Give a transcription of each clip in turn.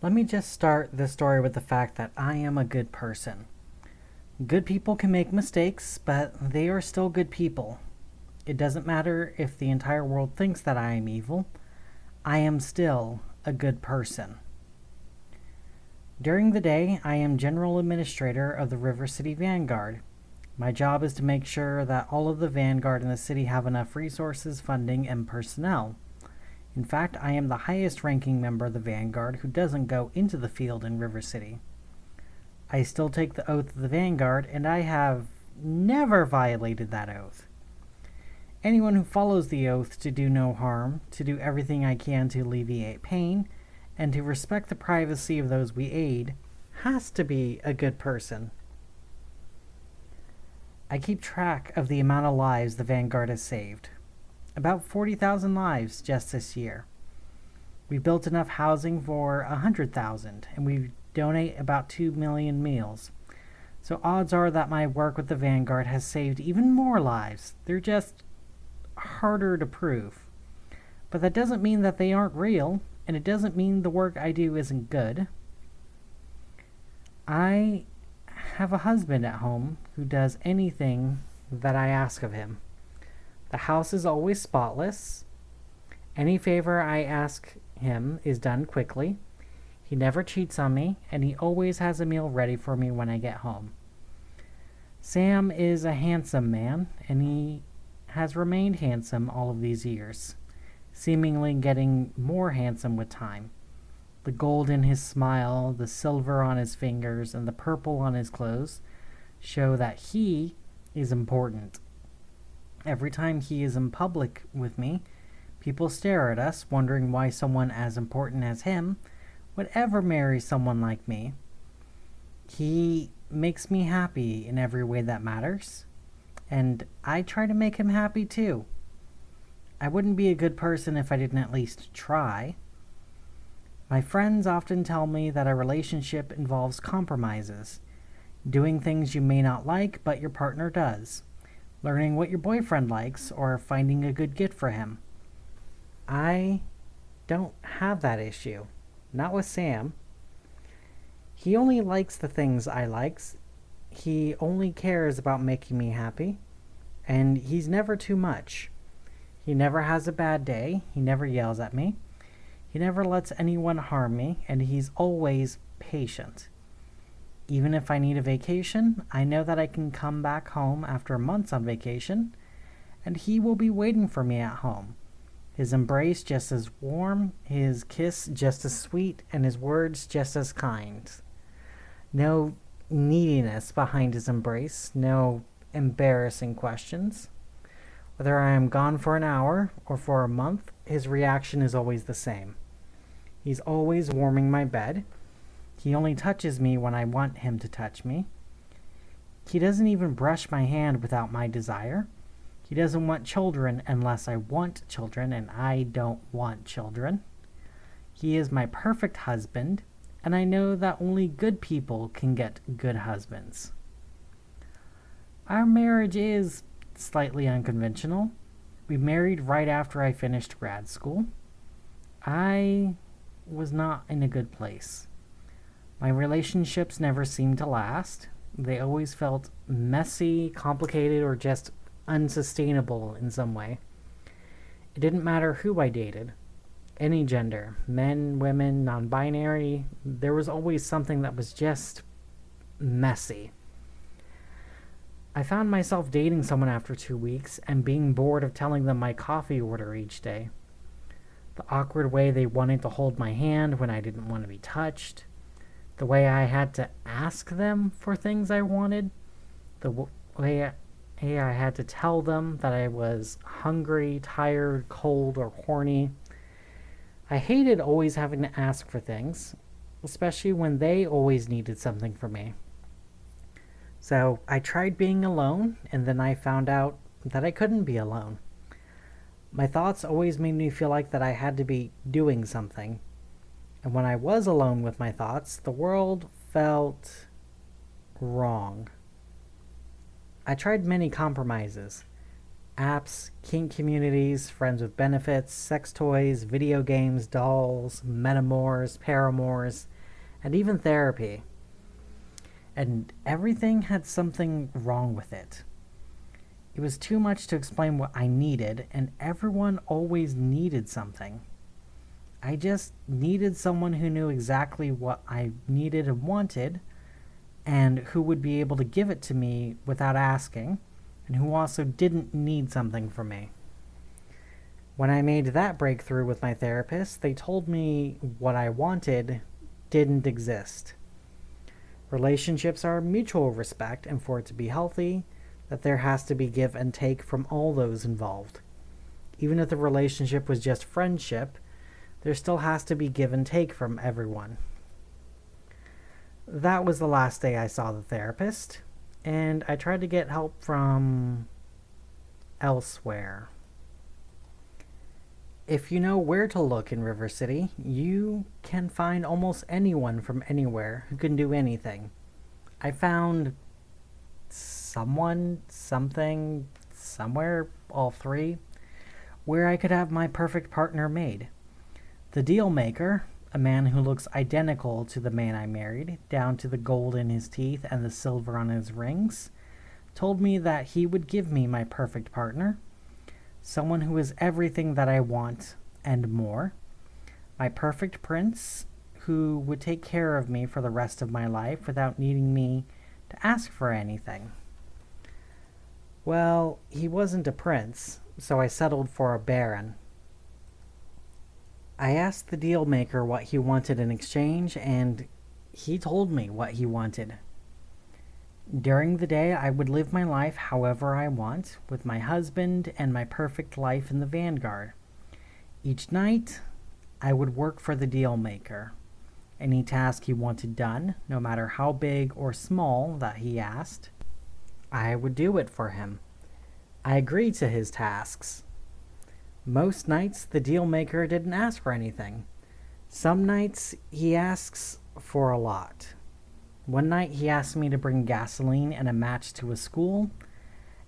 Let me just start the story with the fact that I am a good person. Good people can make mistakes, but they are still good people. It doesn't matter if the entire world thinks that I am evil, I am still a good person. During the day, I am General Administrator of the River City Vanguard. My job is to make sure that all of the Vanguard in the city have enough resources, funding, and personnel. In fact, I am the highest ranking member of the Vanguard who doesn't go into the field in River City. I still take the oath of the Vanguard, and I have never violated that oath. Anyone who follows the oath to do no harm, to do everything I can to alleviate pain, and to respect the privacy of those we aid, has to be a good person. I keep track of the amount of lives the Vanguard has saved. About 40,000 lives just this year. We've built enough housing for 100,000, and we donate about 2 million meals. So odds are that my work with the Vanguard has saved even more lives. They're just harder to prove. But that doesn't mean that they aren't real, and it doesn't mean the work I do isn't good. I have a husband at home who does anything that I ask of him. The house is always spotless. Any favor I ask him is done quickly. He never cheats on me, and he always has a meal ready for me when I get home. Sam is a handsome man, and he has remained handsome all of these years, seemingly getting more handsome with time. The gold in his smile, the silver on his fingers, and the purple on his clothes show that he is important. Every time he is in public with me, people stare at us, wondering why someone as important as him would ever marry someone like me. He makes me happy in every way that matters, and I try to make him happy too. I wouldn't be a good person if I didn't at least try. My friends often tell me that a relationship involves compromises, doing things you may not like but your partner does, learning what your boyfriend likes, or finding a good gift for him. I don't have that issue. Not with Sam. He only likes the things I likes. He only cares about making me happy. And he's never too much. He never has a bad day. He never yells at me. He never lets anyone harm me. And he's always patient. Even if I need a vacation, I know that I can come back home after months on vacation, and he will be waiting for me at home. His embrace just as warm, his kiss just as sweet, and his words just as kind. No neediness behind his embrace, no embarrassing questions. Whether I am gone for an hour or for a month, his reaction is always the same. He's always warming my bed. He only touches me when I want him to touch me. He doesn't even brush my hand without my desire. He doesn't want children unless I want children, and I don't want children. He is my perfect husband, and I know that only good people can get good husbands. Our marriage is slightly unconventional. We married right after I finished grad school. I was not in a good place. My relationships never seemed to last. They always felt messy, complicated, or just unsustainable in some way. It didn't matter who I dated. Any gender, men, women, non-binary, there was always something that was just messy. I found myself dating someone after 2 weeks and being bored of telling them my coffee order each day. The awkward way they wanted to hold my hand when I didn't want to be touched. The way I had to ask them for things I wanted. The way I had to tell them that I was hungry, tired, cold, or horny. I hated always having to ask for things, especially when they always needed something from me. So I tried being alone, and then I found out that I couldn't be alone. My thoughts always made me feel like that I had to be doing something. And when I was alone with my thoughts, the world felt wrong. I tried many compromises. apps, kink communities, friends with benefits, sex toys, video games, dolls, metamors, paramours, and even therapy. And everything had something wrong with it. It was too much to explain what I needed, and everyone always needed something. I just needed someone who knew exactly what I needed and wanted, and who would be able to give it to me without asking, and who also didn't need something from me. When I made that breakthrough with my therapist, they told me what I wanted didn't exist. Relationships are mutual respect, and for it to be healthy, that there has to be give and take from all those involved. Even if the relationship was just friendship, there still has to be give and take from everyone. That was the last day I saw the therapist, and I tried to get help from elsewhere. If you know where to look in River City, you can find almost anyone from anywhere who can do anything. I found someone, something, somewhere, all three, where I could have my perfect partner made. The deal maker, a man who looks identical to the man I married, down to the gold in his teeth and the silver on his rings, told me that he would give me my perfect partner, someone who is everything that I want and more, my perfect prince, who would take care of me for the rest of my life without needing me to ask for anything. Well, he wasn't a prince, so I settled for a baron. I asked the deal maker what he wanted in exchange, and he told me what he wanted. During the day, I would live my life however I want, with my husband and my perfect life in the vanguard. Each night, I would work for the deal maker. Any task he wanted done, no matter how big or small that he asked, I would do it for him. I agreed to his tasks. Most nights, the deal maker didn't ask for anything. Some nights, he asks for a lot. One night, he asked me to bring gasoline and a match to a school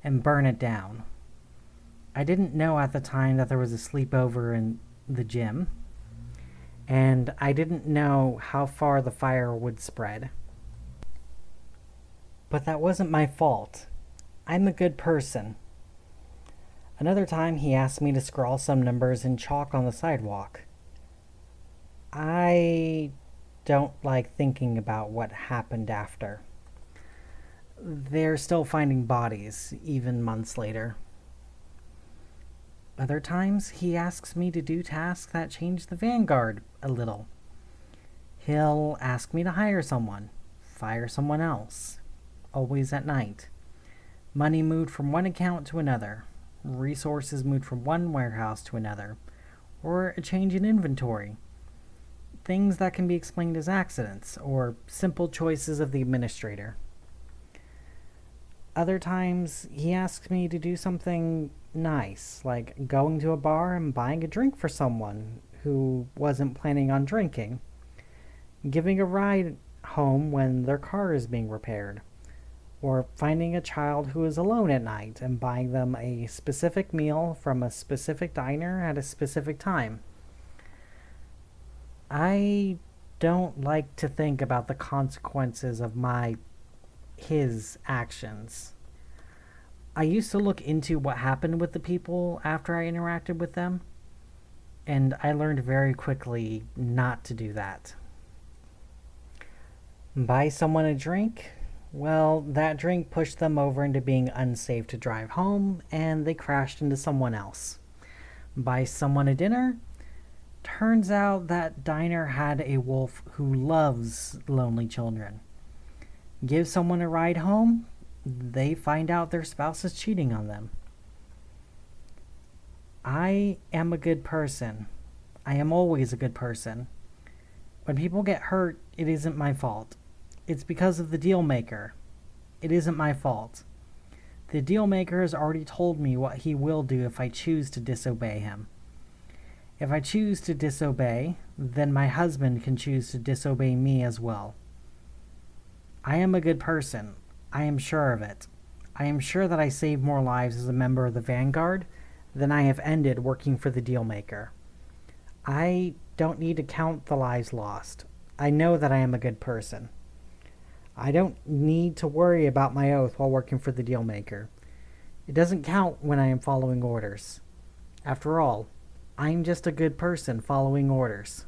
and burn it down. I didn't know at the time that there was a sleepover in the gym, and I didn't know how far the fire would spread. But that wasn't my fault. I'm a good person. Another time, he asked me to scrawl some numbers in chalk on the sidewalk. I don't like thinking about what happened after. They're still finding bodies, even months later. Other times, he asks me to do tasks that change the vanguard a little. He'll ask me to hire someone, fire someone else, always at night. Money moved from one account to another, resources moved from one warehouse to another, or a change in inventory. Things that can be explained as accidents or simple choices of the administrator. Other times, he asks me to do something nice, like going to a bar and buying a drink for someone who wasn't planning on drinking, giving a ride home when their car is being repaired, or finding a child who is alone at night and buying them a specific meal from a specific diner at a specific time. I don't like to think about the consequences of his actions. I used to look into what happened with the people after I interacted with them, and I learned very quickly not to do that. Buy someone a drink? Well, that drink pushed them over into being unsafe to drive home, and they crashed into someone else. Buy someone a dinner? Turns out that diner had a wolf who loves lonely children. Give someone a ride home? They find out their spouse is cheating on them. I am a good person. I am always a good person. When people get hurt, it isn't my fault. It's because of the deal maker. It isn't my fault. The deal maker has already told me what he will do if I choose to disobey him. If I choose to disobey, then my husband can choose to disobey me as well. I am a good person. I am sure of it. I am sure that I saved more lives as a member of the Vanguard than I have ended working for the Dealmaker. I don't need to count the lives lost. I know that I am a good person. I don't need to worry about my oath while working for the Dealmaker. It doesn't count when I am following orders. After all, I'm just a good person following orders.